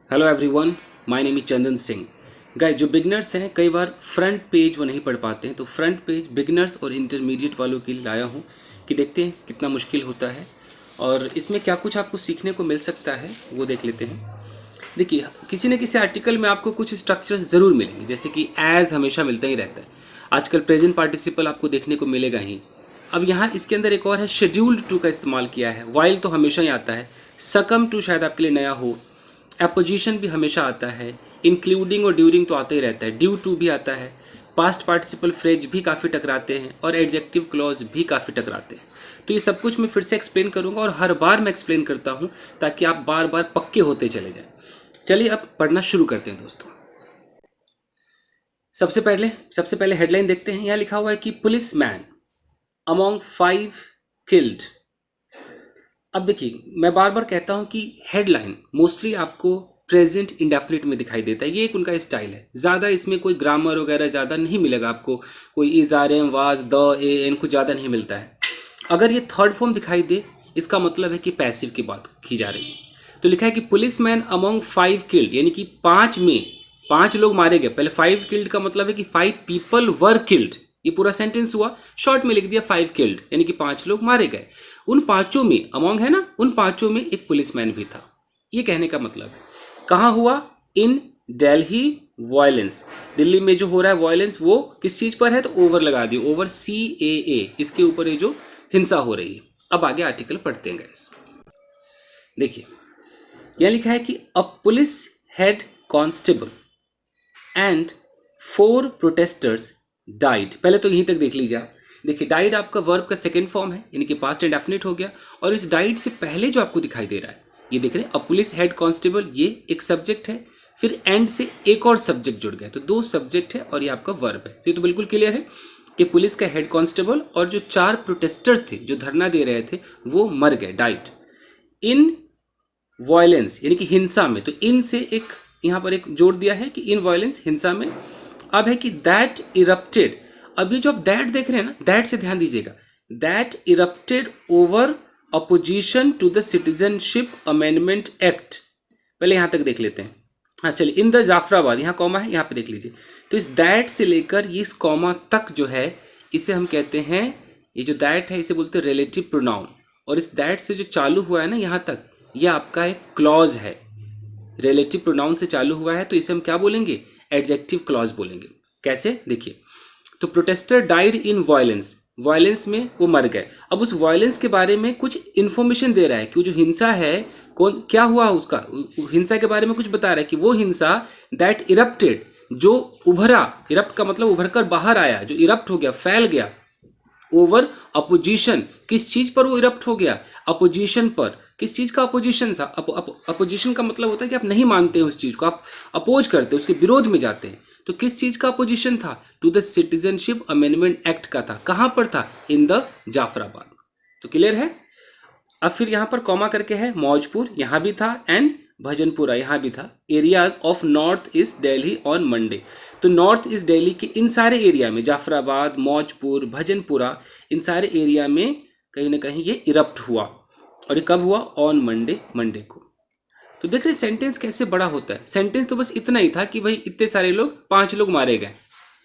Hello everyone, my name is Chandan Singh. Guys, जो beginners हैं कई बार फ्रंट पेज वो नहीं पढ़ पाते हैं, तो फ्रंट पेज बिगनर्स और इंटरमीडिएट वालों के लिए लाया हूँ कि देखते हैं कितना मुश्किल होता है और इसमें क्या कुछ आपको सीखने को मिल सकता है, वो देख लेते हैं। देखिए, किसी न किसी आर्टिकल में आपको कुछ स्ट्रक्चर्स ज़रूर मिलेंगे, जैसे कि एज हमेशा मिलता ही रहता है। आजकल प्रेजेंट पार्टिसिपल आपको देखने को मिलेगा ही। अब यहाँ इसके अंदर एक और है, शेड्यूल्ड टू का इस्तेमाल किया है। वाइल तो हमेशा ही आता है, सकम टू शायद आपके लिए नया हो, एपोजिशन भी हमेशा आता है, इंक्लूडिंग और ड्यूरिंग तो आता ही रहता है, ड्यू टू भी आता है, पास्ट पार्टिसिपल फ्रेज भी काफ़ी टकराते हैं और एडजेक्टिव क्लॉज भी काफ़ी टकराते हैं। तो ये सब कुछ मैं फिर से एक्सप्लेन करूंगा और हर बार मैं एक्सप्लेन करता हूं ताकि आप बार बार पक्के होते चले जाएं। चलिए अब पढ़ना शुरू करते हैं दोस्तों। सबसे पहले हेडलाइन देखते हैं। यहाँ लिखा हुआ है कि पुलिस मैन अमॉन्ग 5 किल्ड। अब देखिए, मैं बार बार कहता हूं कि हेडलाइन मोस्टली आपको प्रेजेंट इंडेफिनिट में दिखाई देता है, ये एक उनका स्टाइल है। ज़्यादा इसमें कोई ग्रामर वगैरह ज़्यादा नहीं मिलेगा आपको, कोई इज आर एम वाज द ए एन कुछ ज़्यादा नहीं मिलता है। अगर ये थर्ड फॉर्म दिखाई दे, इसका मतलब है कि पैसिव की बात की जा रही है। तो लिखा है कि पुलिस मैन अमॉन्ग 5 किल्ड, यानी कि 5 में 5 लोग मारे गए। पहले 5 किल्ड का मतलब है कि 5 पीपल वर किल्ड, ये पूरा सेंटेंस हुआ। शॉर्ट में लिख दिया 5 किल्ड, यानी कि 5 लोग मारे गए। उन पांचों में, अमोंग है ना, उन पांचों में एक पुलिसमैन भी था। ये कहने का मतलब है कहाँ हुआ? इन दिल्ली वायलेंस। दिल्ली में जो हो रहा है वायलेंस, वो किस चीज पर है? तो ओवर लगा दियो, ओवर CAA, इसके ऊपर ये जो हिंसा हो रही है। अब आगे आर्टिकल पढ़ते हैं गाइस। देखिए, यह लिखा है कि अ police head constable and 4 protesters died. पहले तो यहीं तक देख लीजिए आप। देखिए, डाइड आपका वर्ब का सेकंड फॉर्म है, यानी कि पास्ट इंडेफिनिट हो गया। और इस डाइड से पहले जो आपको दिखाई दे रहा है, ये देख रहे हैं, अ पुलिस हेड कांस्टेबल, ये एक सब्जेक्ट है, फिर एंड से एक और सब्जेक्ट जुड़ गया, तो 2 सब्जेक्ट है और ये आपका वर्ब है। तो ये तो बिल्कुल क्लियर है कि पुलिस का हेड कांस्टेबल और जो 4 प्रोटेस्टर थे जो धरना दे रहे थे, वो मर गए, डाइड इन वायलेंस, यानी कि हिंसा में। तो इन से एक यहां पर एक जोड़ दिया है कि इन वायलेंस, हिंसा में। अब है कि दैट इरप्टेड। अब ये जो आप दैट देख रहे हैं ना, दैट से ध्यान दीजिएगा। That erupted over opposition to the citizenship amendment act. पहले यहां तक देख लेते हैं। हाँ चलिए, इन द जाफराबाद, यहाँ कॉमा है, यहाँ पे देख लीजिए। तो इस दैट से लेकर इस कॉमा तक जो है, इसे हम कहते हैं, ये जो दैट है इसे बोलते हैं रिलेटिव प्रोनाउन। और इस दैट से जो चालू हुआ है ना यहाँ तक, ये आपका एक क्लॉज है। रिलेटिव प्रोनाउन से चालू हुआ है तो इसे हम क्या बोलेंगे? एडजेक्टिव क्लॉज बोलेंगे। कैसे? देखिए, तो protester died in violence, violence में वो मर गए। अब उस वायलेंस के बारे में कुछ इन्फॉर्मेशन दे रहा है कि जो हिंसा है, कौन क्या हुआ उसका, हिंसा के बारे में कुछ बता रहा है कि वो हिंसा दैट इरप्टेड, जो उभरा, इरप्ट का मतलब उभर कर बाहर आया, जो इरप्ट हो गया, फैल गया, ओवर अपोजिशन, किस चीज पर वो इरप्ट हो गया? अपोजिशन पर। किस चीज का अपोजिशन था? अपोजिशन का मतलब होता है कि आप नहीं मानते हैं उस चीज को, आप अपोज करते हैं, उसके विरोध में जाते हैं। तो किस चीज का अपोजिशन था? To the citizenship amendment act का था। कहां पर था? In the Jafrabad. तो क्लियर है। अब फिर यहां पर कॉमा करके है, मौजपुर यहां भी था, एंड भजनपुरा यहां भी था। Areas of north east Delhi on Monday. तो नॉर्थ ईस्ट दिल्ली के इन सारे एरिया में, जाफराबाद, मौजपुर, भजनपुरा, इन सारे एरिया में कहीं ना कहीं ये इरप्ट हुआ। और ये कब हुआ? ऑन मंडे, मंडे को। तो देख रहे सेंटेंस कैसे बड़ा होता है। सेंटेंस तो बस इतना ही था कि भाई इतने सारे लोग, 5 लोग मारे गए,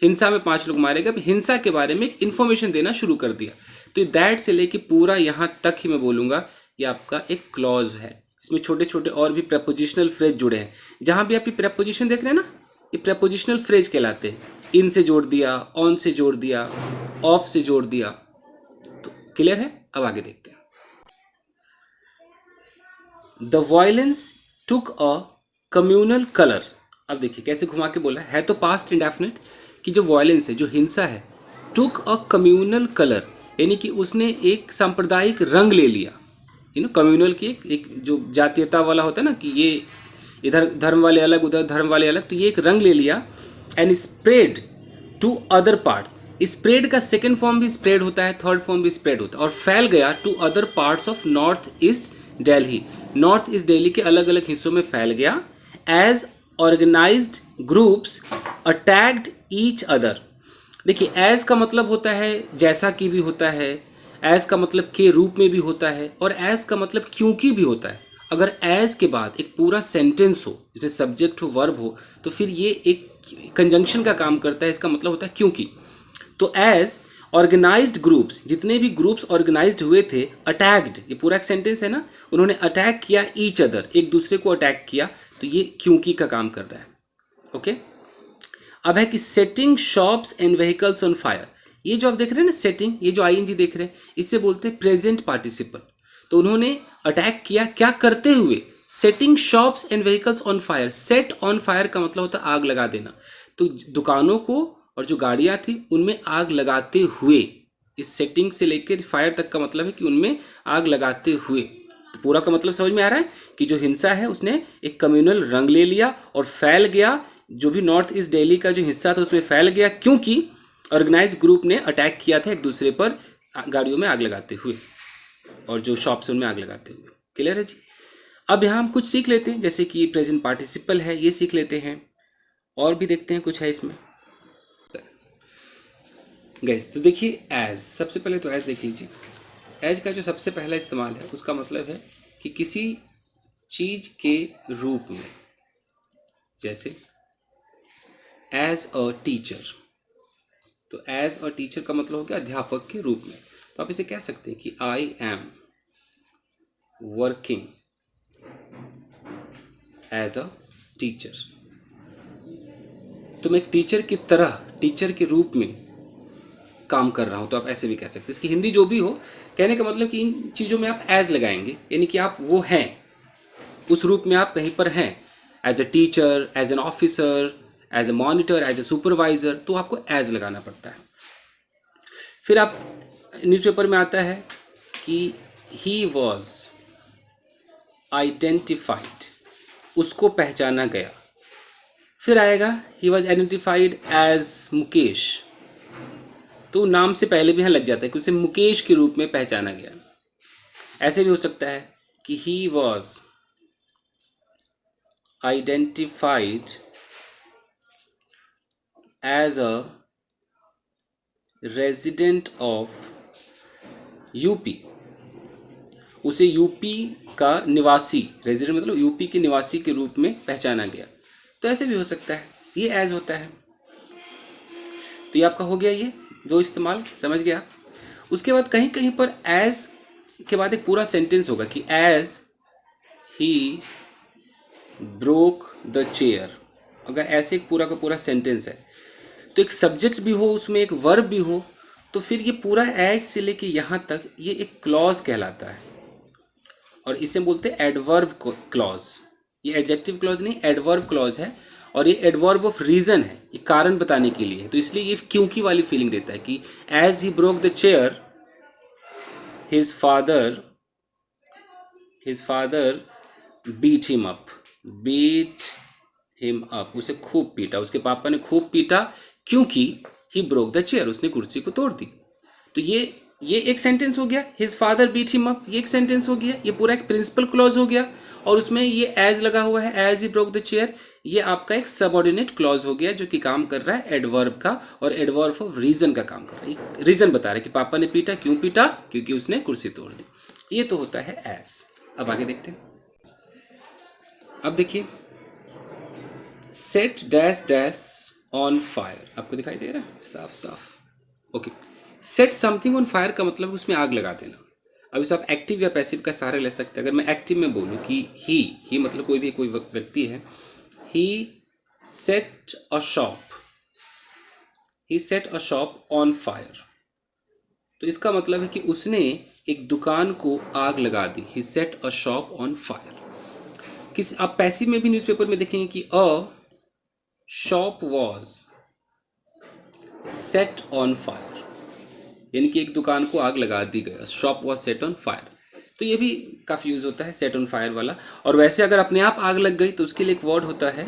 हिंसा में 5 लोग मारे गए। हिंसा के बारे में एक इन्फॉर्मेशन देना शुरू कर दिया। तो दैट से लेके पूरा यहां तक ही मैं बोलूंगा, ये आपका एक क्लॉज है। इसमें छोटे छोटे और भी प्रेपोजिशनल फ्रेज जुड़े हैं। जहां भी आप ये प्रेपोजिशन देख रहे हैं ना, ये प्रेपोजिशनल फ्रेज कहलाते हैं। इन से जोड़ दिया, ऑन से जोड़ दिया, ऑफ से जोड़ दिया। तो क्लियर है। अब आगे देखते हैं। The violence took a communal colour. अब देखिए कैसे घुमा के बोला है तो पास्ट इंडेफिनिट कि जो वायलेंस है, जो हिंसा है, टुक अ कम्युनल कलर, यानी कि उसने एक सांप्रदायिक रंग ले लिया। कम्युनल की एक जो जातीयता वाला होता है ना, कि ये इधर धर्म वाले अलग, उधर धर्म वाले अलग, तो ये एक रंग ले लिया। And spread to other parts. Spread का सेकेंड फॉर्म भी स्प्रेड होता है, थर्ड फॉर्म भी स्प्रेड होता है। और फैल गया to other parts of north east Delhi, north east Delhi के अलग अलग हिस्सों में फैल गया। As organised groups attacked each other. देखिए, एज का मतलब होता है जैसा कि भी होता है, एज का मतलब के रूप में भी होता है, और एज का मतलब क्योंकि भी होता है। अगर एज के बाद एक पूरा सेंटेंस हो जिसमें सब्जेक्ट हो, वर्ब हो, तो फिर ये एक कंजंक्शन का काम करता है। इसका मतलब होता है क्योंकि। तो एज ऑर्गेनाइज्ड ग्रुप्स, जितने भी ग्रुप्स ऑर्गेनाइज्ड हुए थे, अटैक्ड, ये पूरा एक सेंटेंस है ना, उन्होंने अटैक किया ईच अदर, एक दूसरे को अटैक किया, तो ये क्योंकि का काम कर रहा है। ओके। अब है कि setting shops and vehicles on fire. ये जो आप देख रहे हैं ना सेटिंग, ये जो आईएनजी देख रहे हैं, इससे बोलते हैं प्रेजेंट पार्टिसिपल। तो उन्होंने अटैक किया क्या करते हुए, setting shops and vehicles on fire. Set on fire का मतलब होता है आग लगा देना। तो दुकानों को और जो गाड़ियां थी उनमें आग लगाते हुए, इस सेटिंग से लेकर फायर तक का मतलब है कि उनमें आग लगाते हुए। तो पूरा का मतलब समझ में आ रहा है कि जो हिंसा है उसने एक कम्युनल रंग ले लिया और फैल गया। जो भी नॉर्थ ईस्ट दिल्ली का जो हिस्सा था उसमें फैल गया क्योंकि ऑर्गेनाइज ग्रुप ने अटैक किया था एक दूसरे पर गाड़ियों में आग लगाते हुए और जो शॉप्स उनमें आग लगाते हुए। क्लियर है जी। अब यहाँ हम कुछ सीख लेते हैं, जैसे कि प्रेजेंट पार्टिसिपल है, ये सीख लेते हैं, और भी देखते हैं कुछ है इसमें। गैस तो देखिए एज, सबसे पहले तो एज देख लीजिए। एज का जो सबसे पहला इस्तेमाल है उसका मतलब है कि किसी चीज के रूप में, जैसे एज अ टीचर। तो एज अ टीचर का मतलब हो गया अध्यापक के रूप में। तो आप इसे कह सकते हैं कि I am working as a teacher. तो मैं एक टीचर की तरह, टीचर के रूप में काम कर रहा हूं। तो आप ऐसे भी कह सकते हैं। इसकी हिंदी जो भी हो, कहने का मतलब कि इन चीज़ों में आप एज लगाएंगे, यानी कि आप वो हैं, उस रूप में आप कहीं पर हैं। As a teacher, as an officer, as a monitor, as a supervisor, तो आपको एज लगाना पड़ता है। फिर आप न्यूज़पेपर में आता है कि ही वॉज आइडेंटिफाइड, उसको पहचाना गया। फिर आएगा he was identified as Mukesh. तो नाम से पहले भी यहाँ लग जाता है कि उसे मुकेश के रूप में पहचाना गया। ऐसे भी हो सकता है कि he was identified as a resident of UP. उसे यूपी का निवासी, रेजिडेंट मतलब यूपी के निवासी के रूप में पहचाना गया। तो ऐसे भी हो सकता है, ये एज होता है। तो ये आपका हो गया, ये दो इस्तेमाल समझ गया। उसके बाद कहीं कहीं पर एज के बाद एक पूरा सेंटेंस होगा कि as he broke the chair. अगर ऐसे एक पूरा का पूरा सेंटेंस है तो एक सब्जेक्ट भी हो, उसमें एक वर्ब भी हो, तो फिर ये पूरा एज से लेके यहाँ तक ये एक क्लॉज कहलाता है और इसे बोलते हैं एडवर्ब क्लॉज। ये एडजेक्टिव क्लॉज नहीं, एडवर्ब क्लॉज है। और ये एडवर्ब ऑफ रीजन है, ये कारण बताने के लिए है। तो इसलिए ये क्योंकि वाली फीलिंग देता है कि as he broke the chair his father beat him up. Beat him up, उसे खूब पीटा, उसके पापा ने खूब पीटा क्योंकि ही ब्रोक द चेयर, उसने कुर्सी को तोड़ दी। तो ये एक सेंटेंस हो गया, his father beat him up, ये एक सेंटेंस हो गया, ये पूरा एक प्रिंसिपल क्लॉज हो गया। और उसमें ये एज लगा हुआ है, as he broke the chair, ये आपका एक सबऑर्डिनेट क्लॉज हो गया जो कि काम कर रहा है एडवर्ब का, और एडवर्ब ऑफ रीजन का काम कर रहा है। रीजन बता रहा है कि पापा ने पीटा, क्यों पीटा, क्योंकि उसने कुर्सी तोड़ दी। ये तो होता है एज। अब आगे देखते हैं। अब देखिए set dash dash on fire, आपको दिखाई दे रहा है साफ साफ। Okay, set something on fire का मतलब उसमें आग लगा देना। अब इसे आप एक्टिव या पैसिव का सहारा ले सकते हैं। अगर मैं एक्टिव में बोलूँ कि ही मतलब कोई व्यक्ति है, he set a shop on fire, तो इसका मतलब है कि उसने एक दुकान को आग लगा दी। He set a shop on fire. किस आप पैसिव में भी न्यूज़पेपर में देखेंगे कि a shop was set on fire, यानी कि एक दुकान को आग लगा दी गई, shop was set on fire. तो ये भी काफ़ी यूज़ होता है सेट ऑन फायर वाला। और वैसे अगर अपने आप आग लग गई तो उसके लिए एक वर्ड होता है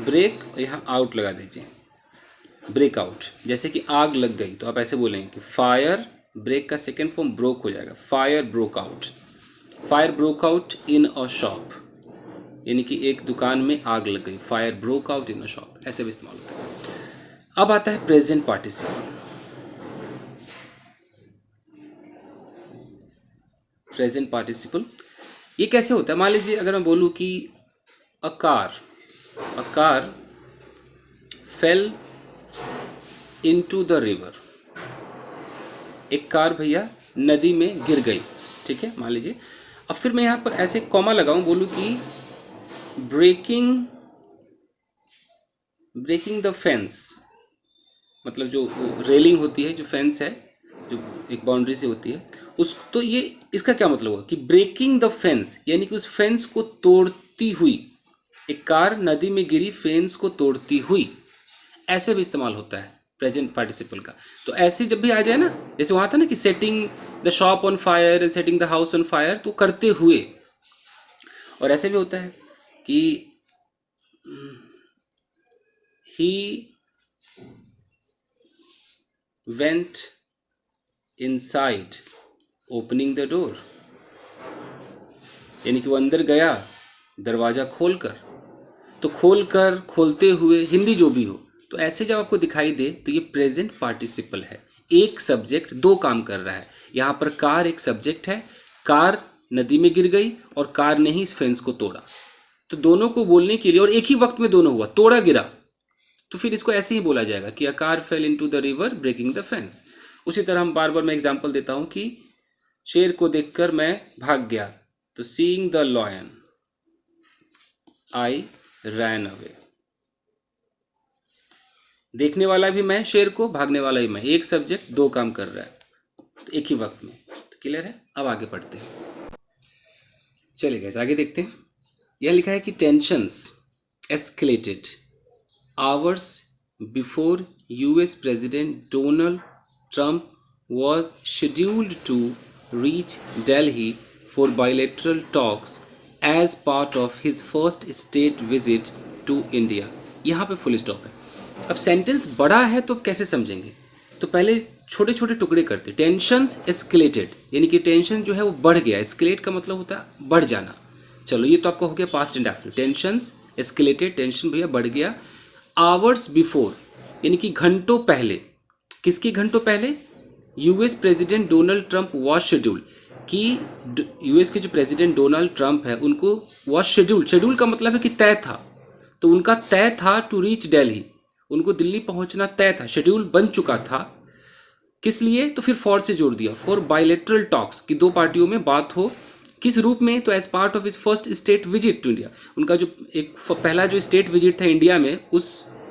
ब्रेक, यहाँ आउट लगा दीजिए, ब्रेकआउट। जैसे कि आग लग गई तो आप ऐसे बोलेंगे कि फायर, ब्रेक का सेकेंड फॉर्म ब्रोक हो जाएगा, fire broke out. Fire broke out in a shop, यानी कि एक दुकान में आग लग गई, fire broke out in a shop, ऐसे भी इस्तेमाल होता है। अब आता है प्रेजेंट पार्टिसिपल। Present participle. ये कैसे होता है? मान लीजिए अगर मैं बोलूँ कि a car fell into the river, एक कार भैया नदी में गिर गई, ठीक है, मान लीजिए। अब फिर मैं यहाँ पर ऐसे कॉमा लगाऊं, बोलूँ कि ब्रेकिंग द फेंस, मतलब जो रेलिंग होती है, जो फेंस है, जो एक बाउंड्री से होती है, उस तो ये इसका क्या मतलब हुआ कि ब्रेकिंग द फेंस, यानी कि उस फेंस को तोड़ती हुई, एक कार नदी में गिरी फेंस को तोड़ती हुई, ऐसे भी इस्तेमाल होता है प्रेजेंट पार्टिसिपल का। तो ऐसे जब भी आ जाए ना, जैसे वहाँ था ना कि setting the shop on fire and setting the house on fire, तो करते हुए। और ऐसे भी होता है कि he went inside opening the door, यानी कि वो अंदर गया दरवाजा खोलकर। तो खोलकर, खोलते हुए, हिंदी जो भी हो, तो ऐसे जब आपको दिखाई दे तो ये प्रेजेंट पार्टिसिपल है। एक सब्जेक्ट दो काम कर रहा है। यहाँ पर कार एक सब्जेक्ट है, कार नदी में गिर गई और कार ने ही इस फेंस को तोड़ा। तो दोनों को बोलने के लिए, और एक ही वक्त में दोनों हुआ, तोड़ा गिरा, तो फिर इसको ऐसे ही बोला जाएगा कि a car fell into the river breaking the fence. उसी तरह हम बार बार मैं एग्जांपल देता हूं कि शेर को देखकर मैं भाग गया, तो seeing the lion I ran away. देखने वाला भी मैं शेर को, भागने वाला भी मैं, एक सब्जेक्ट दो काम कर रहा है तो एक ही वक्त में। तो क्लियर है? अब आगे पढ़ते हैं, चलिए गाइस आगे देखते हैं। यह लिखा है कि tensions escalated hours before US President Donald Trump was scheduled to reach Delhi for bilateral talks as part of his first state visit to India। यहाँ पे फुल स्टॉप है। अब सेंटेंस बड़ा है तो कैसे समझेंगे? तो पहले छोटे छोटे टुकड़े करते। टेंशंस एस्केलेटेड, यानी कि टेंशन जो है वो बढ़ गया। एस्केलेट का मतलब होता है बढ़ जाना। चलो ये तो आपका हो गया past indefinite. Tensions escalated, tension भैया बढ़ गया। आवर्स बिफोर, यानी कि घंटों पहले। किसकी घंटों पहले? US president Donald Trump was scheduled, कि यूएस के जो प्रेसिडेंट डोनाल्ड ट्रंप है उनको वॉज शेड्यूल्ड, शेड्यूल का मतलब है कि तय था, तो उनका तय था टू रीच दिल्ली, उनको दिल्ली पहुंचना तय था, शेड्यूल बन चुका था। किस लिए? तो फिर फॉर से जोड़ दिया, फॉर बायलेटरल टॉक्स, कि दो पार्टियों में बात हो। किस रूप में? तो as part of his first state visit to India, उनका जो एक पहला जो स्टेट विजिट था इंडिया में,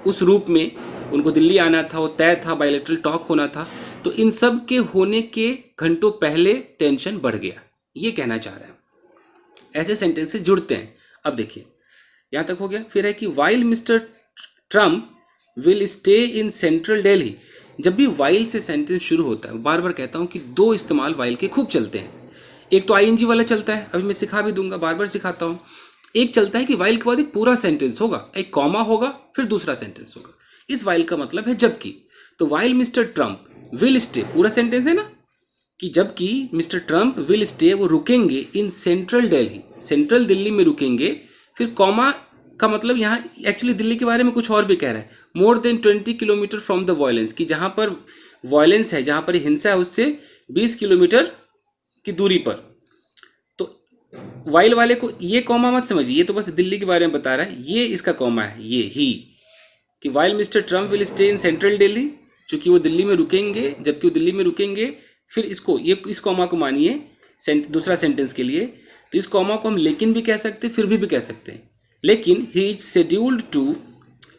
उस रूप में उनको दिल्ली आना था, वो तय था, बायलेटरल टॉक होना था। तो इन सब के होने के घंटों पहले टेंशन बढ़ गया, ये कहना चाह रहा है। ऐसे सेंटेंसेस जुड़ते हैं। अब देखिए यहाँ तक हो गया। फिर है कि while mister Trump will stay in central Delhi. जब भी वाइल से सेंटेंस शुरू होता है, बार बार कहता हूँ कि दो इस्तेमाल वाइल के खूब चलते हैं। एक तो आईएनजी वाला चलता है, अभी मैं सिखा भी दूंगा, बार बार सिखाता हूँ। एक चलता है कि वाइल के बाद एक पूरा सेंटेंस होगा, एक कॉमा होगा, फिर दूसरा सेंटेंस होगा। इस वाइल का मतलब है जबकि। तो while mister Trump will stay, पूरा सेंटेंस है ना, कि जबकि मिस्टर ट्रम्प विल स्टे, वो रुकेंगे in central Delhi, central Delhi में रुकेंगे। फिर कॉमा का मतलब यहाँ एक्चुअली दिल्ली के बारे में कुछ और भी कह रहा है। More than 20 kilometre from the violence, कि जहाँ पर वायलेंस है, जहाँ पर हिंसा है, उससे 20 किलोमीटर की दूरी पर। तो वाइल वाले को ये कॉमा मत समझिए, ये तो बस दिल्ली के बारे में बता रहा है, ये इसका कॉमा है, ये ही, कि while mister Trump will stay in central Delhi, चूंकि वो दिल्ली में रुकेंगे, जबकि वो दिल्ली में रुकेंगे। फिर इसको, ये इस कॉमा को मानिए दूसरा सेंटेंस के लिए, तो इस कॉमा को हम लेकिन भी कह सकते हैं, फिर भी कह सकते हैं। लेकिन he is scheduled to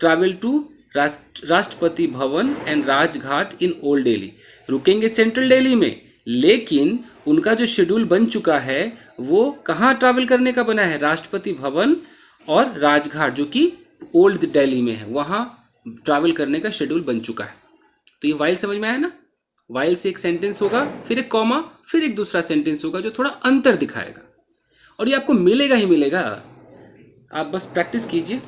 travel to Rashtrapati Bhavan and Rajghat in old Delhi, रुकेंगे सेंट्रल दिल्ली में, लेकिन उनका जो शेड्यूल बन चुका है वो कहाँ ट्रैवल करने का बना है? राष्ट्रपति भवन और राजघाट, जो कि ओल्ड दिल्ली में है, वहाँ ट्रैवल करने का शेड्यूल बन चुका है। तो ये वाइल समझ में आया ना? वाइल से एक सेंटेंस होगा, फिर एक कॉमा, फिर एक दूसरा सेंटेंस होगा जो थोड़ा अंतर दिखाएगा, और ये आपको मिलेगा ही मिलेगा, आप बस प्रैक्टिस कीजिए।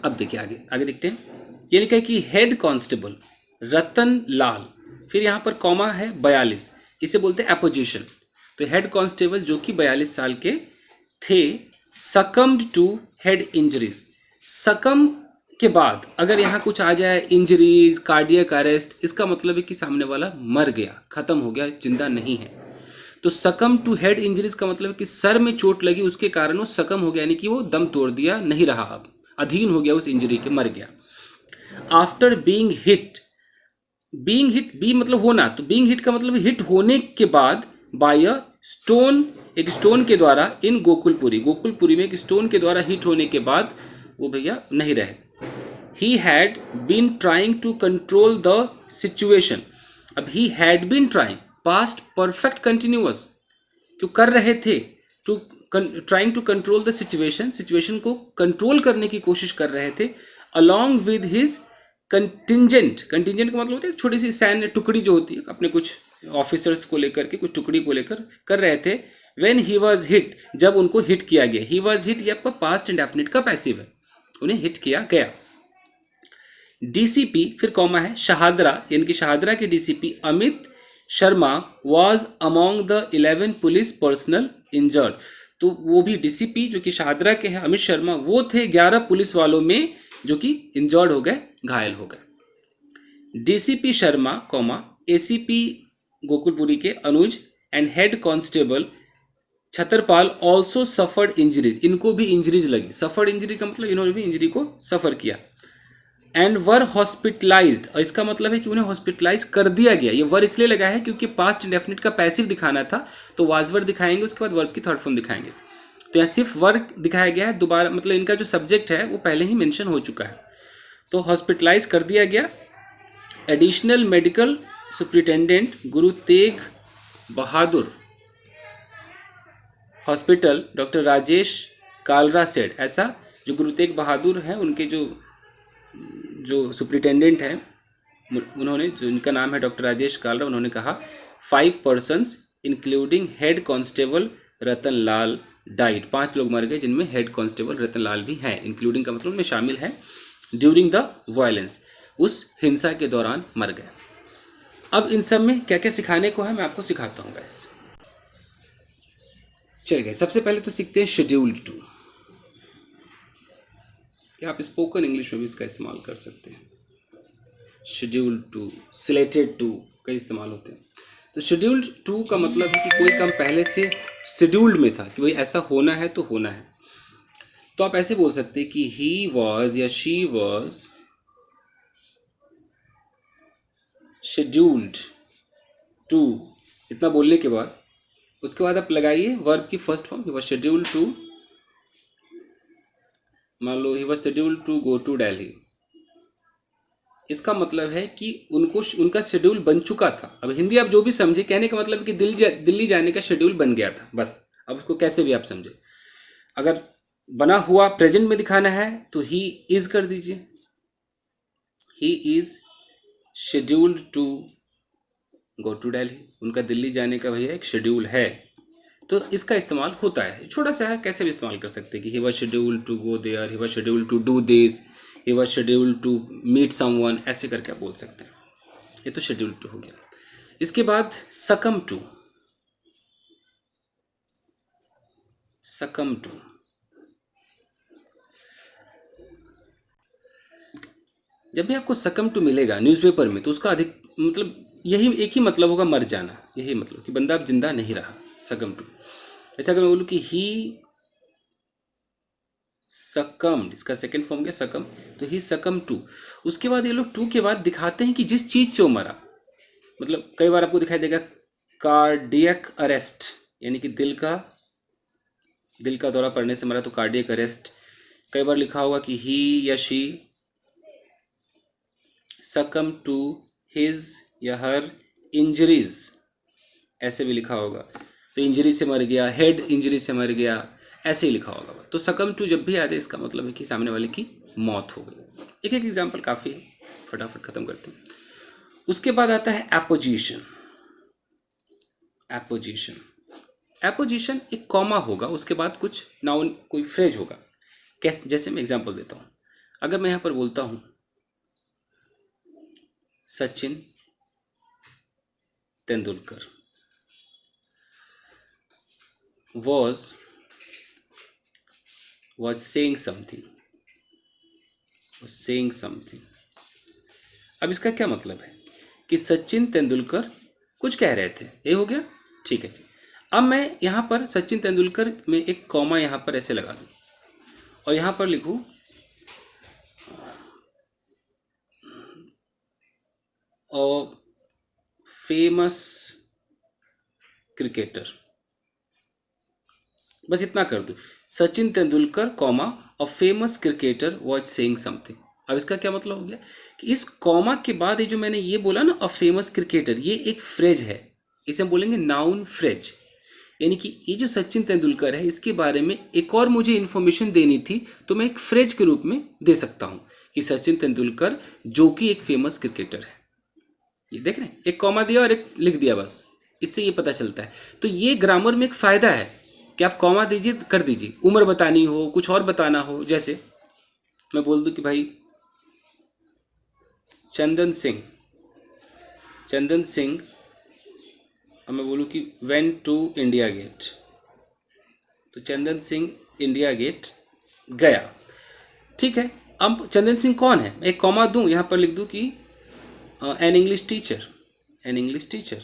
अब देखिए आगे आगे देखते हैं। ये लिखा है कि हेड कांस्टेबल रतन लाल, फिर यहाँ पर कॉमा है 42, इसे बोलते हैं अपोजिशन। तो हेड कांस्टेबल जो कि 42 साल के थे, सकम्ड टू हेड इंजरीज, सकम के बाद अगर यहाँ कुछ आ जाए, इंजरीज, कार्डियक अरेस्ट, इसका मतलब है कि सामने वाला मर गया, खत्म हो गया, जिंदा नहीं है। तो सकम टू हेड इंजरीज का मतलब है कि सर में चोट लगी, उसके कारण वो सकम हो गया, यानी कि वो दम तोड़ दिया, नहीं रहा, अब अधीन हो गया उस इंजरी के, मर गया। आफ्टर बीइंग हिट, बी मतलब होना, तो बीइंग हिट का मतलब हिट होने के बाद, बाय अ स्टोन, एक स्टोन के द्वारा, इन गोकुलपुरी, गोकुलपुरी में एक स्टोन के द्वारा हिट होने के बाद वो भैया नहीं रहे। He had been trying to control the situation. अब he had been trying, past perfect continuous, क्यों कर रहे थे, to trying to control the situation, situation को कंट्रोल करने की कोशिश कर रहे थे, along with his contingent, contingent का मतलब होता है छोटी सी सैन्य टुकड़ी जो होती है, अपने कुछ ऑफिसर्स को लेकर के, कुछ टुकड़ी को लेकर कर रहे थे। व्हेन ही वाज हिट, जब उनको हिट किया गया, ही वाज हिट, ये आपका पास्ट इंडेफिनिट का पैसिव है, उन्हें हिट किया गया। डीसीपी, फिर कॉमा है, शहादरा, यानी कि शहादरा के DCP Amit Sharma was among the 11 police personal injured. तो वो भी डीसीपी जो कि शहादरा के हैं, अमित शर्मा, वो थे 11 पुलिस वालों में जो कि इंजर्ड हो गए, घायल हो गए। DCP Sharma comma ACP Gokulpuri के Anuj and head constable Chhatarpal also suffered injuries, इनको भी इंजरीज लगी। सफर्ड इंजरी का मतलब इन्होंने भी इंजरी को सफर किया। एंड वर हॉस्पिटलाइज्ड, और इसका मतलब है कि उन्हें हॉस्पिटलाइज कर दिया गया। ये वर इसलिए लगा है क्योंकि पास्ट इंडेफिनिट का पैसिव दिखाना था, तो वाज वर दिखाएंगे, उसके बाद वर्ब की थर्ड फॉर्म दिखाएंगे। तो यहाँ सिर्फ वर्ब दिखाया गया है, दोबारा मतलब इनका जो सब्जेक्ट है वो पहले ही मेंशन हो चुका है। तो हॉस्पिटलाइज कर दिया गया। Additional medical superintendent Guru Tegh Bahadur hospital doctor Rajesh Kalra said, ऐसा जो गुरु तेग बहादुर हैं उनके जो सुप्रिटेंडेंट हैं, उन्होंने, जो इनका नाम है डॉक्टर राजेश कालरा, उन्होंने कहा 5 पर्सन्स इंक्लूडिंग हेड कांस्टेबल रतन लाल डाइड, 5 लोग मर गए जिनमें हेड कांस्टेबल रतन लाल भी हैं, इंक्लूडिंग का मतलब में शामिल है, ड्यूरिंग द वायलेंस, उस हिंसा के दौरान मर गए। अब इन सब में क्या क्या सिखाने को है मैं आपको सिखाता हूँ गाइस। चलिए सबसे पहले तो सीखते हैं शेड्यूल्ड टू, कि आप स्पोकन इंग्लिश में भी इसका इस्तेमाल कर सकते हैं। शेड्यूल्ड टू, सिलेक्टेड टू, कई इस्तेमाल होते हैं। तो शेड्यूल्ड टू का मतलब है कि कोई काम पहले से शेड्यूल्ड में था कि भाई ऐसा होना है तो होना है। तो आप ऐसे बोल सकते हैं कि ही वॉज या शी वॉज शेड्यूल्ड टू, इतना बोलने के बाद उसके बाद आप लगाइए वर्ब की first form, he was scheduled to, मान लो he was scheduled to go to Delhi. इसका मतलब है कि उनको, उनका शेड्यूल बन चुका था। अब हिंदी आप जो भी समझे, कहने का मतलब है कि दिल्ली जाने का शेड्यूल बन गया था, बस। अब उसको कैसे भी आप समझे। अगर बना हुआ प्रेजेंट में दिखाना है तो ही इज कर दीजिए, he is scheduled to go to Delhi, उनका दिल्ली जाने का भैया एक शेड्यूल है। तो इसका इस्तेमाल होता है, छोटा सा है, कैसे भी इस्तेमाल कर सकते हैं कि he was scheduled to go there, he was scheduled to do this, he was scheduled to meet someone, ऐसे करके आप बोल सकते हैं। ये तो शेड्यूल्ड टू हो गया। इसके बाद सकम टू, सकम टू, जब भी आपको सकम टू मिलेगा न्यूज़पेपर में तो उसका अधिक मतलब यही, एक ही मतलब होगा, मर जाना, यही मतलब कि बंदा अब जिंदा नहीं रहा, सकम टू। ऐसा अगर मैं बोलूँ कि ही सकम, इसका सेकंड फॉर्म क्या, सकम, तो ही सकम टू। उसके बाद ये लोग टू के बाद दिखाते हैं कि जिस चीज से वो मरा, मतलब कई बार आपको दिखाई देगा कार्डियक अरेस्ट, यानी कि दिल का दौरा पड़ने से मरा, तो कार्डियक अरेस्ट। कई बार लिखा होगा कि ही या शी सकम टू हिज या हर इंजरीज, ऐसे भी लिखा होगा, तो इंजरी से मर गया, हेड इंजरी से मर गया, ऐसे ही लिखा होगा। तो सकम टू जब भी आते इसका मतलब है कि सामने वाले की मौत हो गई। एक एक एग्जाम्पल काफ़ी है, फटाफट खत्म करते हैं। उसके बाद आता है एपोजिशन। एपोजिशन, एपोजिशन एक कॉमा होगा, उसके बाद कुछ नाउन, कोई फ्रेज होगा। कैसे, जैसे मैं एग्जाम्पल देता हूँ। अगर मैं यहाँ पर बोलता हूँ Sachin Tendulkar was saying something, अब इसका क्या मतलब है कि सचिन तेंदुलकर कुछ कह रहे थे, ये हो गया, ठीक है जी। अब मैं यहाँ पर सचिन तेंदुलकर में एक कॉमा यहाँ पर ऐसे लगा दूँ और यहाँ पर लिखूँ और फेमस क्रिकेटर, बस इतना कर दूँ, सचिन तेंदुलकर कॉमा और famous cricketer was saying something. अब इसका क्या मतलब हो गया कि इस कॉमा के बाद ये जो मैंने ये बोला ना अ फेमस क्रिकेटर, ये एक फ्रेज है, इसे हम बोलेंगे नाउन फ्रेज। यानी कि ये जो सचिन तेंदुलकर है इसके बारे में एक और मुझे इन्फॉर्मेशन देनी थी तो मैं एक फ्रेज के रूप में दे सकता हूँ कि सचिन तेंदुलकर जो कि एक फेमस क्रिकेटर है। ये देख रहे हैं, एक कॉमा दिया और एक लिख दिया, बस इससे ये पता चलता है। तो ये ग्रामर में एक फ़ायदा है कि आप कॉमा दीजिए कर दीजिए, उम्र बतानी हो, कुछ और बताना हो, जैसे मैं बोल दूं कि भाई चंदन सिंह, चंदन सिंह, अब मैं बोलूँ कि वेंट टू इंडिया गेट, तो चंदन सिंह इंडिया गेट गया, ठीक है। अब चंदन सिंह कौन है, एक कॉमा दूं, यहाँ पर लिख दूं कि an English teacher, an English teacher,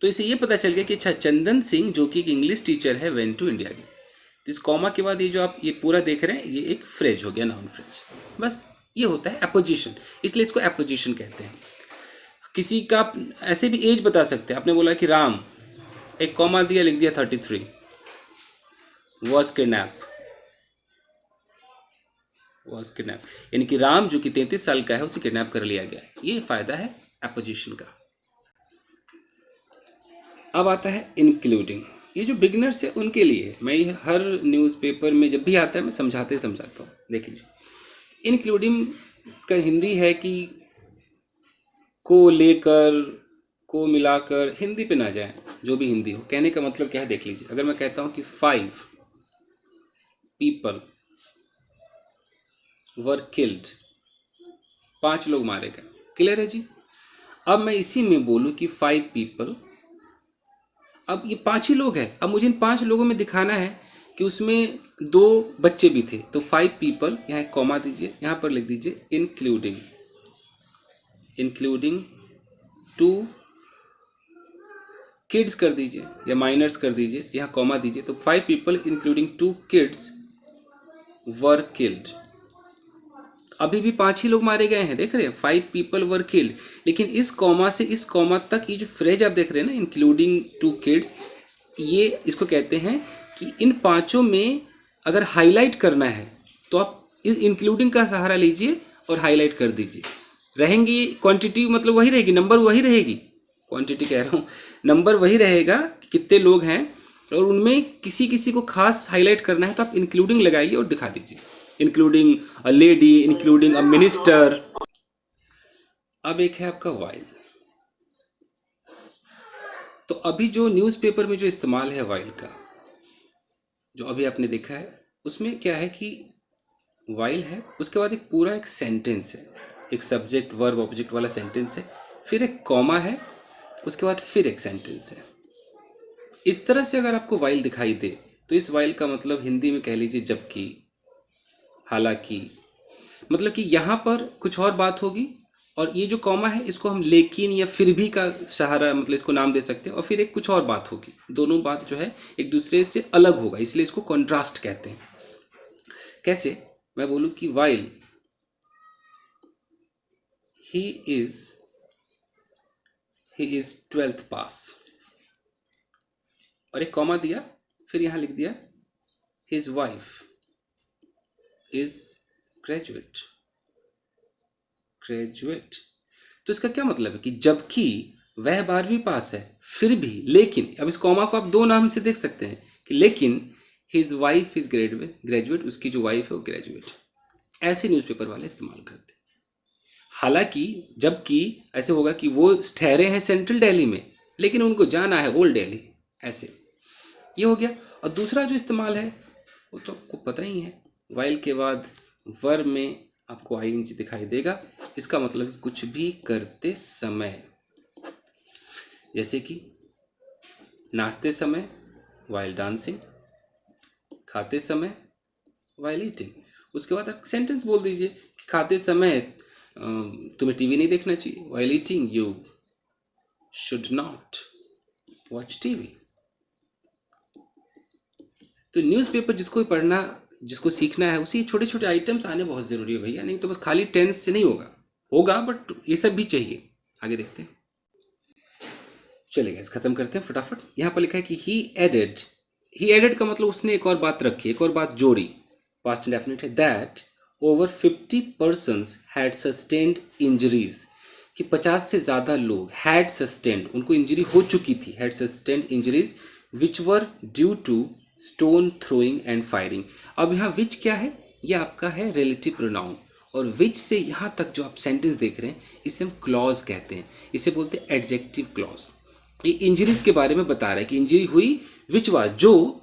तो इसे ये पता चल गया कि अच्छा चंदन सिंह जो कि एक इंग्लिश टीचर है वेंट टू इंडिया गेट। तो इस कॉमा के बाद ये जो आप ये पूरा देख रहे हैं ये एक फ्रेज हो गया, नाउन फ्रेज। बस ये होता है एपोजिशन, इसलिए इसको एपोजिशन कहते हैं। किसी का आप ऐसे भी एज बता सकते हैं, आपने बोला कि राम, एक कॉमा दिया, लिख दिया 33, वॉज किडनैप, वॉज किडनैप, यानी कि राम जो कि 33 साल का है उसे किडनैप कर लिया गया। ये फायदा है एपोजिशन का। अब आता है इंक्लूडिंग, ये जो बिगनर्स है उनके लिए, मैं ये हर न्यूज़पेपर में जब भी आता है मैं समझाता हूँ। देख लीजिए, इंक्लूडिंग का हिंदी है कि को लेकर, को मिलाकर, हिंदी पे ना जाए, जो भी हिंदी हो, कहने का मतलब क्या है देख लीजिए। अगर मैं कहता हूँ कि 5 people were killed, 5 लोग मारे गए, क्लियर है जी। अब मैं इसी में बोलूँ कि 5 people, अब ये 5 ही लोग हैं, अब मुझे इन 5 लोगों में दिखाना है कि उसमें 2 बच्चे भी थे, तो 5 people, यहाँ एक कॉमा दीजिए, यहाँ पर लिख दीजिए इंक्लूडिंग, इंक्लूडिंग 2 किड्स कर दीजिए या माइनर्स कर दीजिए, यहाँ कॉमा दीजिए, तो 5 people including 2 kids were killed. अभी भी 5 ही लोग मारे गए हैं, देख रहे हैं, 5 people वर किल्ड, लेकिन इस कॉमा से इस कॉमा तक ये जो फ्रेज आप देख रहे हैं ना, इंक्लूडिंग 2 kids, ये इसको कहते हैं कि इन 5 में अगर हाईलाइट करना है तो आप इस इंक्लूडिंग का सहारा लीजिए और हाईलाइट कर दीजिए। रहेंगी क्वांटिटी, मतलब वही रहेगी, नंबर वही रहेगी, क्वांटिटी कह रहा हूँ, नंबर वही रहेगा कि कितने लोग हैं, और उनमें किसी किसी को खास हाईलाइट करना है तो आप इंक्लूडिंग लगाइए और दिखा दीजिए, including a lady, including a minister. अब एक है आपका वाइल, तो अभी जो न्यूज़पेपर में जो इस्तेमाल है वाइल का, जो अभी आपने देखा है, उसमें क्या है कि वाइल है, उसके बाद एक पूरा एक सेंटेंस है, एक सब्जेक्ट वर्ब ऑब्जेक्ट वाला सेंटेंस है, फिर एक कॉमा है, उसके बाद फिर एक सेंटेंस है। इस तरह से अगर आपको वाइल दिखाई दे तो इस वाइल का मतलब हिंदी में कह लीजिए जबकि, हालांकि, मतलब कि यहाँ पर कुछ और बात होगी, और ये जो कॉमा है इसको हम लेकिन या फिर भी का सहारा, मतलब इसको नाम दे सकते हैं, और फिर एक कुछ और बात होगी, दोनों बात जो है एक दूसरे से अलग होगा, इसलिए इसको कॉन्ट्रास्ट कहते हैं। कैसे, मैं बोलूँ कि वाइल ही इज 12th पास, और एक कॉमा दिया, फिर यहाँ लिख दिया his wife is graduate, graduate. तो इसका क्या मतलब है कि जबकि वह 12वीं पास है, फिर भी, लेकिन, अब इस कॉमा को आप 2 नाम से देख सकते हैं कि लेकिन हिज वाइफ इज ग्रेजुएट, उसकी जो वाइफ है वो ग्रेजुएट, ऐसे न्यूज़पेपर वाले इस्तेमाल करते हैं। हालांकि जबकि ऐसे होगा कि वो ठहरे हैं सेंट्रल दिल्ली में लेकिन उनको जाना है ओल्ड दिल्ली, ऐसे, ये हो गया। और दूसरा जो इस्तेमाल है वो तो आपको पता ही है, वाइल के बाद वर्ब में आपको आईएनजी दिखाई देगा, इसका मतलब कुछ भी करते समय, जैसे कि नाचते समय वाइल डांसिंग, खाते समय वाइल ईटिंग। उसके बाद आप सेंटेंस बोल दीजिए कि खाते समय तुम्हें टीवी नहीं देखना चाहिए, while eating you should not watch TV. तो न्यूज़पेपर जिसको भी पढ़ना, जिसको सीखना है, उसे छोटे छोटे आइटम्स आने बहुत ज़रूरी है भैया, नहीं तो बस खाली टेंस से नहीं होगा। होगा बट ये सब भी चाहिए। आगे देखते हैं, चलेगा, इस खत्म करते हैं फटाफट। यहाँ पर लिखा है कि ही एडेड का मतलब उसने एक और बात रखी, एक और बात जोड़ी, पास्ट इंडेफिनिट है, that over 50% had sustained injuries, कि 50 से ज़्यादा लोग हैड सस्टेन्ड, उनको इंजरी हो चुकी थी, had sustained injuries which were due to stone throwing and firing. अब यहाँ विच क्या है, ये आपका है रिलेटिव प्रोनाउन, और विच से यहाँ तक जो आप सेंटेंस देख रहे हैं इसे हम क्लॉज कहते हैं, इसे बोलते हैं एडजेक्टिव क्लॉज। ये इंजरीज के बारे में बता रहा है कि इंजरी हुई, विच वाज, जो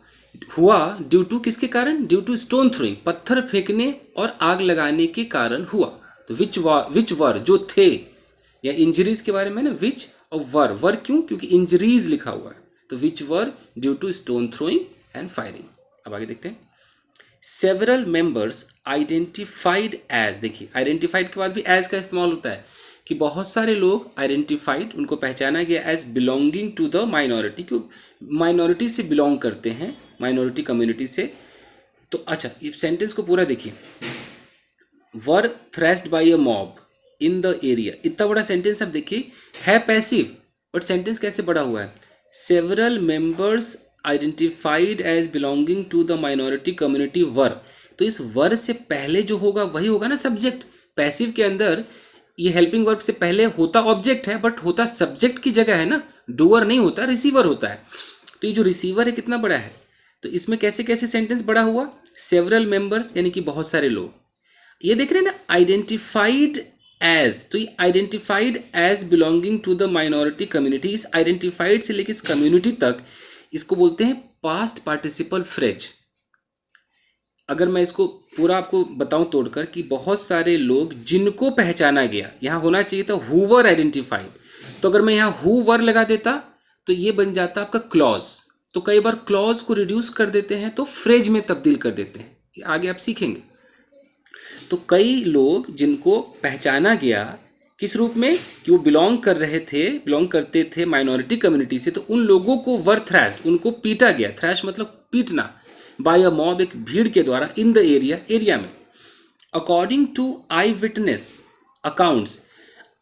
हुआ, ड्यू टू किसके कारण, ड्यू टू स्टोन थ्रोइंग, पत्थर फेंकने और आग लगाने के कारण हुआ। तो विच वर जो थे, या इंजरीज के बारे में ना विच और वर क्यों, क्योंकि इंजरीज लिखा हुआ है, तो which were due to stone throwing and firing. अब आगे देखते हैं, सेवरल मेंबर्स आइडेंटिफाइड एज, देखिए आइडेंटिफाइड के बाद भी एज का इस्तेमाल होता है, कि बहुत सारे लोग आइडेंटिफाइड, उनको पहचाना गया as belonging to the minority, क्यों माइनॉरिटी से बिलोंग करते हैं, माइनॉरिटी कम्युनिटी से। तो अच्छा, ये सेंटेंस को पूरा देखिए, were thrashed by a mob in the area, इतना बड़ा सेंटेंस आप देखिए, है पैसिव बट सेंटेंस कैसे बड़ा हुआ है, several members identified as belonging to the minority community were, तो इस वर से पहले जो होगा वही होगा ना सब्जेक्ट। पैसिव के अंदर ये हेल्पिंग वर्ब से पहले होता ऑब्जेक्ट है, बट होता सब्जेक्ट की जगह है ना, डूअर नहीं होता, रिसीवर होता है। तो ये जो रिसीवर है कितना बड़ा है, तो इसमें कैसे कैसे सेंटेंस बड़ा हुआ, सेवरल मेंबर्स यानी कि बहुत सारे लोग, ये देख रहे हैं ना, आइडेंटिफाइड एज, तो ये identified as belonging to the minority community, इस आइडेंटिफाइड से लेकर इस कम्युनिटी तक, इसको बोलते हैं पास्ट पार्टिसिपल फ्रेज। अगर मैं इसको पूरा आपको बताऊं तोड़कर, कि बहुत सारे लोग जिनको पहचाना गया, यहां होना चाहिए था हु वर आइडेंटिफाइड, तो अगर मैं यहां हु वर लगा देता तो ये बन जाता आपका क्लॉज। तो कई बार क्लॉज को रिड्यूस कर देते हैं तो फ्रेज में तब्दील कर देते हैं, ये आगे आप सीखेंगे। तो कई लोग जिनको पहचाना गया किस रूप में, कि वो बिलोंग करते थे माइनॉरिटी कम्युनिटी से, तो उन लोगों को वर थ्रैश्ड, उनको पीटा गया, थ्रैश मतलब पीटना, बाय अ मॉब, एक भीड़ के द्वारा, इन द एरिया में, according to eye witness accounts.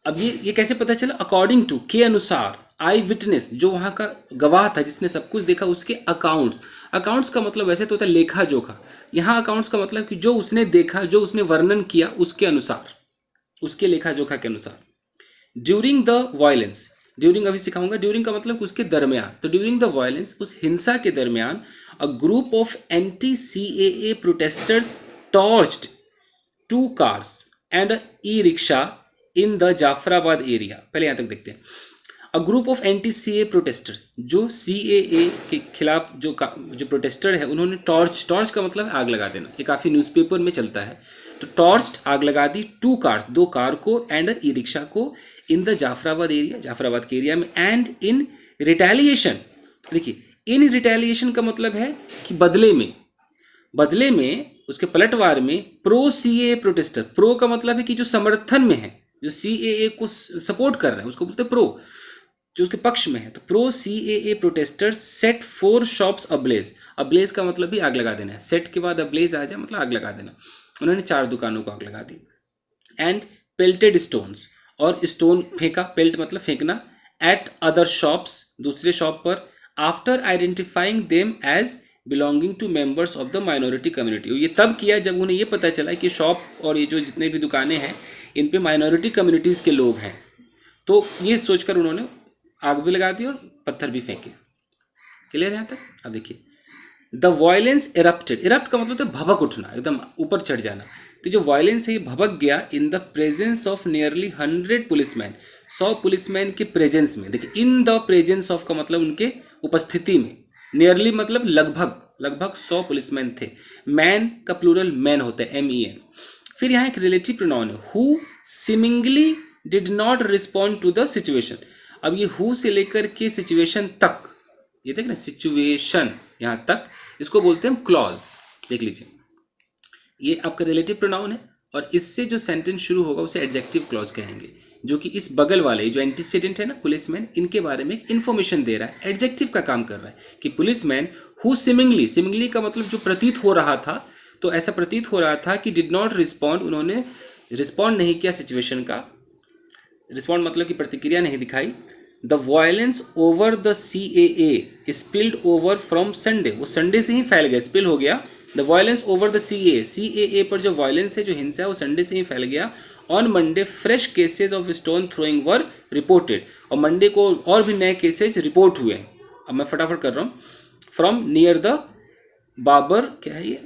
अब ये कैसे पता चला, अकॉर्डिंग टू के अनुसार, आई विटनेस जो वहां का गवाह था जिसने सब कुछ देखा, उसके अकाउंट्स, अकाउंट्स का मतलब वैसे तो होता है लेखा जोखा, यहाँ अकाउंट्स का मतलब कि जो उसने देखा, जो उसने वर्णन किया उसके अनुसार, उसके लेखा जोखा के अनुसार। ड्यूरिंग द वायलेंस, ड्यूरिंग अभी सिखाऊंगा, ड्यूरिंग का मतलब उसके दरमियान, तो ड्यूरिंग द वायलेंस, उस हिंसा के दरमियान, a group of anti CAA protesters torched 2 cars and e rickshaw in the Jafrabad area. पहले यहां तक देखते हैं, a group of anti CAA protester, जो CAA के खिलाफ जो प्रोटेस्टर है, उन्होंने टॉर्च का मतलब आग लगा देना, ये काफ़ी न्यूज़पेपर में चलता है, तो टॉर्च आग लगा दी, 2 cars 2 कार को, एंड ई रिक्शा को, इन द जाफराबाद एरिया, जाफराबाद के एरिया में, एंड इन रिटेलिएशन, देखिए इन रिटेलिएशन का मतलब है कि बदले में उसके पलटवार में, प्रो CAA प्रोटेस्टर, प्रो का मतलब है कि जो समर्थन में है, जो CAA को सपोर्ट कर रहे हैं उसको बोलते हैं प्रो, जो उसके पक्ष में है, तो pro CAA protesters set 4 shops ablaze, ablaze का मतलब भी आग लगा देना है, सेट के बाद अब्लेज आ जाए मतलब आग लगा देना, उन्होंने 4 दुकानों को आग लगा दी, एंड पेल्टेड स्टोन्स, और स्टोन फेंका, पेल्ट मतलब फेंकना, एट अदर शॉप्स, दूसरे शॉप पर, after identifying them as belonging to members of the minority community. ये तब किया जब उन्हें ये पता चला कि शॉप और ये जो जितने भी दुकानें हैं इन पे माइनॉरिटी कम्युनिटीज़ के लोग हैं, तो ये सोचकर उन्होंने आग भी लगा दी और पत्थर भी फेंके। क्लियर है यहाँ तक? अब देखिए, द वायलेंस इरप्टेड, इरप्ट का मतलब तो भभक उठना, एकदम ऊपर चढ़ जाना, तो जो वायलेंस है ये भभक गया in the presence of nearly 100 policeman, 100 policeman के प्रेजेंस में। देखिए इन द प्रेजेंस ऑफ का मतलब उनके उपस्थिति में, नियरली मतलब लगभग 100 पुलिसमैन थे, मैन का प्लूरल मैन होता है, MEN। फिर यहाँ एक रिलेटिव प्रोनाउन है, who seemingly did not respond to the situation. अब ये हु से लेकर के सिचुएशन तक, ये देख रहे हैं सिचुएशन यहाँ तक, इसको बोलते हैं क्लॉज। देख लीजिए, ये आपका रिलेटिव प्रोनाउन है और इससे जो सेंटेंस शुरू होगा उसे एडजेक्टिव क्लॉज कहेंगे। जो कि इस बगल वाले जो एंटीसीडेंट है ना पुलिसमैन, इनके बारे में एक इन्फॉर्मेशन दे रहा है, एडजेक्टिव का काम कर रहा है कि पुलिसमैन हु सिमिंगली, सिमिंगली का मतलब जो प्रतीत हो रहा था, तो ऐसा प्रतीत हो रहा था कि डिड नॉट रिस्पॉन्ड, उन्होंने रिस्पॉन्ड नहीं किया सिचुएशन का, रिस्पॉन्ड मतलब कि प्रतिक्रिया नहीं दिखाई। The violence over the CAA spilled over from Sunday, वो संडे से ही फैल गया, स्पिल हो गया। The violence over the CAA पर जो वायलेंस है, जो हिंसा है, वो संडे से ही फैल गया। On Monday fresh cases of stone throwing were reported, और मंडे को और भी नए केसेज रिपोर्ट हुए। अब मैं फटाफट कर रहा हूँ। फ्रॉम नियर द बाबर, क्या है ये,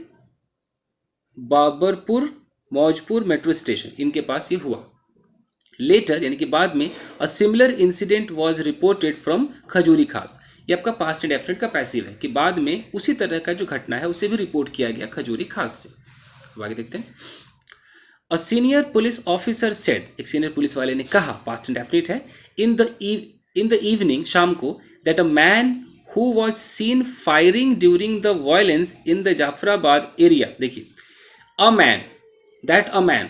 बाबरपुर मौजपुर मेट्रो स्टेशन, इनके पास ये हुआ। लेटर यानी कि बाद में, a similar incident was reported from Khajuri Khas, ये आपका पास्ट इंडेफिनिट का पैसिव है कि बाद में उसी तरह का जो घटना है उसे भी रिपोर्ट किया गया खजूरी खास से। अब आगे देखते हैं। A senior police officer said, एक सीनियर पुलिस वाले ने कहा, पास्ट इंडेफिनिट है, इन द इवनिंग, शाम को, that a man who was seen firing during the violence in the Jafrabad area, देखिए a man, that a man,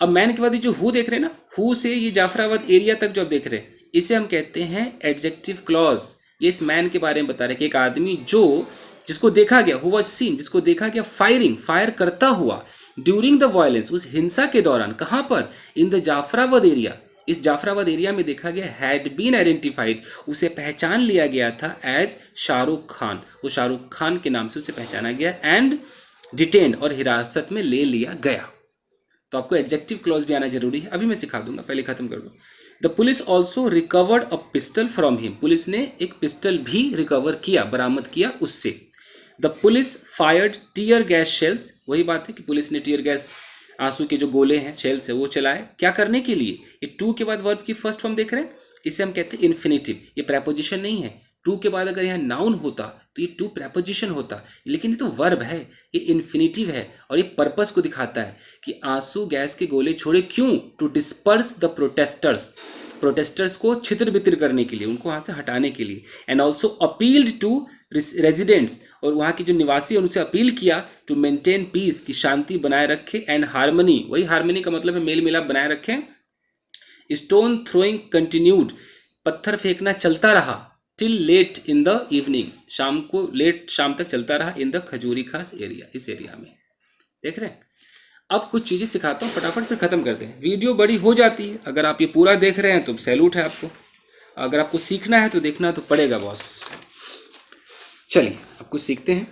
अब मैन के बाद ये जो हु देख रहे हैं ना, हु से ये जाफराबाद एरिया तक जो आप देख रहे हैं, इसे हम कहते हैं एडजेक्टिव क्लॉज। ये इस मैन के बारे में बता रहे हैं कि एक आदमी जो, जिसको देखा गया, हु वाज सीन, जिसको देखा गया फायरिंग, फायर करता हुआ, ड्यूरिंग द वायलेंस, उस हिंसा के दौरान, कहाँ पर, इन द जाफराबाद एरिया, इस जाफराबाद एरिया में देखा गया, हैड बीन आइडेंटिफाइड, उसे पहचान लिया गया था एज शाहरुख खान, वो शाहरुख खान के नाम से उसे पहचाना गया, एंड डिटेन्ड, और हिरासत में ले लिया गया। तो आपको एडजेक्टिव क्लॉज भी आना जरूरी है, अभी मैं सिखा दूंगा, पहले खत्म कर दो। The police also recovered a pistol from him, police ने एक पिस्टल भी रिकवर किया, बरामद किया उससे। The police fired tear gas shells, वही बात है कि पुलिस ने टीयर गैस, आंसू के जो गोले हैं, शेल्स है, वो चलाए, क्या करने के लिए, ये टू के बाद वर्ब की फर्स्ट फॉर्म देख रहे हैं, इसे हम कहते हैं इन्फिनेटिव, ये प्रेपोजिशन नहीं है। टू के बाद अगर यहाँ नाउन होता तो ये टू प्रेपोजिशन होता, लेकिन ये तो वर्ब है, ये इन्फिनेटिव है, और ये पर्पस को दिखाता है कि आंसू गैस के गोले छोड़े, क्यों, to disperse the protesters, protesters को छितर बितर करने के लिए, उनको वहाँ से हटाने के लिए। And also appealed to residents, और वहाँ के जो निवासी उनसे अपील किया, टू मेंटेन पीस, की शांति बनाए रखे, एंड हारमोनी, वही हारमोनी का मतलब है मेल मिलाप बनाए रखें। स्टोन थ्रोइंग कंटिन्यूड, पत्थर फेंकना चलता रहा, till late in the evening, शाम को, लेट शाम तक चलता रहा, इन द खजूरी खास एरिया, इस एरिया में, देख रहे हैं। अब कुछ चीज़ें सिखाता हूँ फटाफट, फिर खत्म करते हैं। वीडियो बड़ी हो जाती है, अगर आप ये पूरा देख रहे हैं तो सैल्यूट है आपको, अगर आपको सीखना है तो देखना तो पड़ेगा बॉस। चलिए अब कुछ सीखते हैं।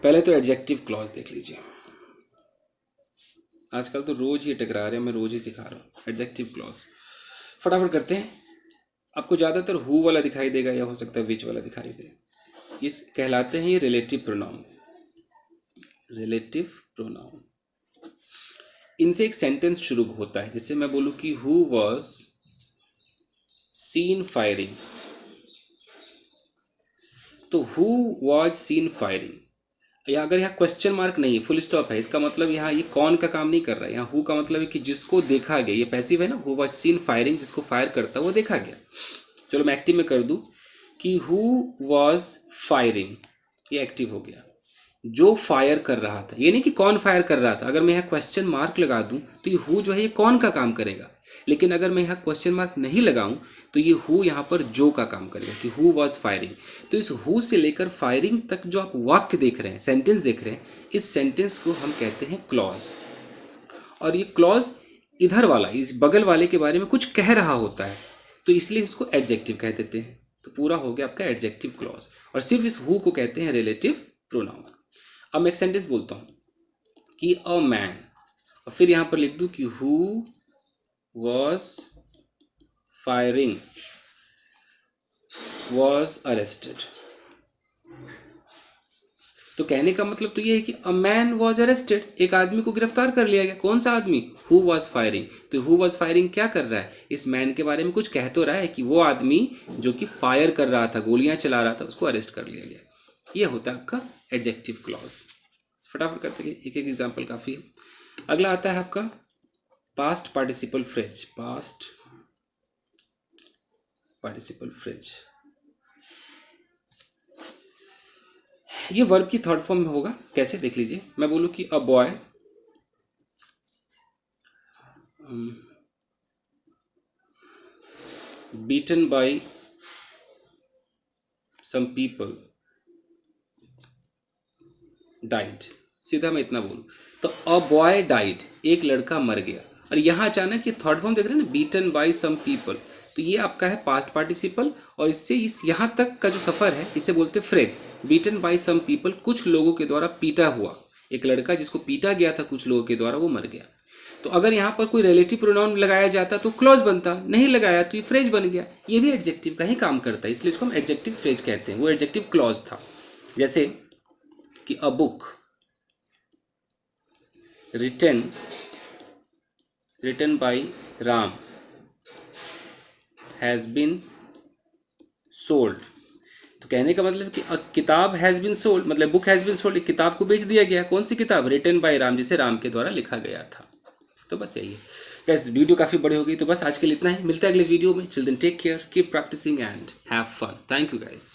पहले तो एडजेक्टिव क्लॉज देख लीजिए, आजकल तो रोज ही टकरा रहे हैं, मैं रोज ही सिखा रहा हूँ। एडजेक्टिव क्लॉज फटाफट करते हैं। आपको ज़्यादातर हु वाला दिखाई देगा, या हो सकता है विच वाला दिखाई दे, ये कहलाते हैं ये रिलेटिव प्रोनाउन, रिलेटिव प्रोनाउन। इनसे एक सेंटेंस शुरू होता है, जैसे मैं बोलूँ कि हु वॉज सीन फायरिंग, तो हु वॉज सीन फायरिंग, या अगर यहाँ क्वेश्चन मार्क नहीं है, फुल स्टॉप है, इसका मतलब यहाँ ये कौन का काम नहीं कर रहा है, यहाँ हु का मतलब है कि जिसको देखा गया, ये पैसिव है ना, हु वॉज सीन फायरिंग, जिसको फायर करता वो देखा गया। चलो मैं एक्टिव में कर दूँ कि हु वॉज फायरिंग, ये एक्टिव हो गया, जो फायर कर रहा था, ये नहीं कि कौन फायर कर रहा था। अगर मैं यहाँ क्वेश्चन मार्क लगा दूं तो ये हु जो है ये कौन का काम करेगा, लेकिन अगर मैं यहाँ क्वेश्चन मार्क नहीं लगाऊं तो ये हु यहाँ पर जो का काम करेगा, कि हु वॉज फायरिंग। तो इस हु से लेकर फायरिंग तक जो आप वाक्य देख रहे हैं, सेंटेंस देख रहे हैं, इस सेंटेंस को हम कहते हैं क्लॉज। और ये क्लॉज इधर वाला, इस बगल वाले के बारे में कुछ कह रहा होता है, तो इसलिए इसको एडजेक्टिव कह देते हैं। तो पूरा हो गया आपका एडजेक्टिव क्लॉज, और सिर्फ इस हु को कहते हैं रिलेटिव प्रोनाउन। अब मैं एक सेंटेंस बोलता हूँ कि अ मैन, और फिर यहाँ पर लिख दूँ कि who was firing was arrested. तो कहने का मतलब तो ये है कि अ मैन वॉज अरेस्टेड, एक आदमी को गिरफ्तार कर लिया गया। कौन सा आदमी? Who was firing. तो हु वॉज फायरिंग क्या कर रहा है? इस मैन के बारे में कुछ कह तो रहा है कि वो आदमी जो कि फायर कर रहा था, गोलियां चला रहा था, उसको अरेस्ट कर लिया गया। ये होता है आपका एडजेक्टिव क्लॉज। फटाफट करते हैं, एक एक एग्जाम्पल काफ़ी है। अगला आता है आपका past participle phrase. Past participle phrase ये वर्ब की थर्ड फॉर्म में होगा। कैसे? देख लीजिए। मैं बोलूँ कि a boy beaten by some people died, सीधा मैं इतना बोलूँ तो अ बॉय डाइड, एक लड़का मर गया। और यहाँ अचानक ये थर्ड फॉर्म देख रहे हैं ना, बीटन बाय सम पीपल, तो ये आपका है पास्ट पार्टिसिपल, और इससे इस यहाँ तक का जो सफ़र है इसे बोलते हैं phrase. Beaten by some people, कुछ लोगों के द्वारा पीटा हुआ, एक लड़का जिसको पीटा गया था कुछ लोगों के द्वारा, वो मर गया। तो अगर यहाँ पर कोई रिलेटिव प्रोनाउन लगाया जाता तो क्लॉज बनता, नहीं लगाया तो ये फ्रेज बन गया। ये भी एडजेक्टिव का ही काम करता है, इसलिए इसको हम एडजेक्टिव फ्रेज कहते हैं। वो एडजेक्टिव क्लॉज था, जैसे कि a book written by Ram has been sold। तो कहने का मतलब कि किताब हैज़ बीन सोल्ड, मतलब बुक हैज़ बीन सोल्ड, किताब को बेच दिया गया। कौन सी किताब? रिटन बाय राम, जिसे राम के द्वारा लिखा गया था। तो बस यही है गैस, वीडियो काफ़ी बड़ी हो गई, तो बस आज के लिए इतना ही। मिलता है अगले वीडियो में। Chill then take care, keep practising and have fun. Thank you guys.